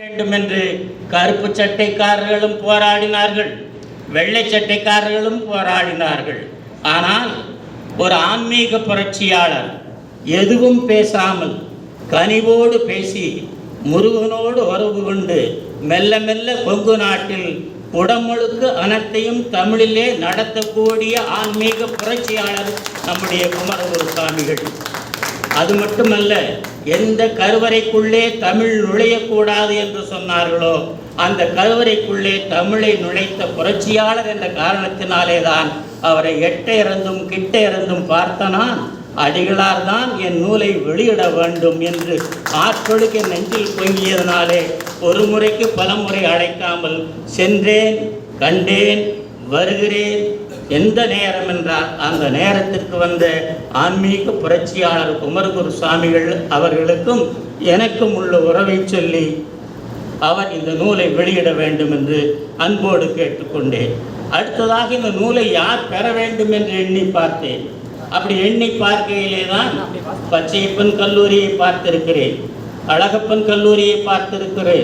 வேண்டும் என்று கருப்பு சட்டைக்காரர்களும் போராடினார்கள், வெள்ளை சட்டைக்காரர்களும் போராடினார்கள். ஆனால் ஒரு ஆன்மீக புரட்சியாளர் எதுவும் பேசாமல் கனிவோடு பேசி முருகனோடு உறவு கொண்டு மெல்ல மெல்ல கொங்கு நாட்டில் உடமுழுக்கு அனைத்தையும் தமிழிலே நடத்தக்கூடிய ஆன்மீக புரட்சியாளர் நம்முடைய குமரகுரு சுவாமிகள். அது மட்டுமல்ல, எந்த கருவறைக்குள்ளே தமிழ் நுழையக்கூடாது என்று சொன்னார்களோ அந்த கருவறைக்குள்ளே தமிழை நுழைத்த புரட்சியாளர் என்ற காரணத்தினாலே தான் அவரை எட்ட இறந்தும் கிட்ட இறந்தும் பார்த்தனான் அடிகளார் தான் என் நூலை வெளியிட வேண்டும் என்று ஆற்றொழுக்க நெஞ்சில் பொங்கியதனாலே ஒரு முறைக்கு பல முறை அழைக்காமல் சென்றேன், கண்டேன், வருகிறேன். எந்த நேரம் என்றால் அந்த நேரத்திற்கு வந்த ஆன்மீக புரட்சியாளர் குமரகுரு சுவாமிகள் அவர்களுக்கும் எனக்கும் உள்ள உறவை சொல்லி அவர் இந்த நூலை வெளியிட வேண்டும் என்று அன்போடு கேட்டுக்கொண்டேன். அடுத்ததாக இந்த நூலை யார் பெற வேண்டும் என்று எண்ணி பார்த்தேன். அப்படி எண்ணி பார்க்கையிலே தான் பச்சையப்பன் கல்லூரியை பார்த்திருக்கிறேன், அழகப்பன் கல்லூரியை பார்த்திருக்கிறேன்.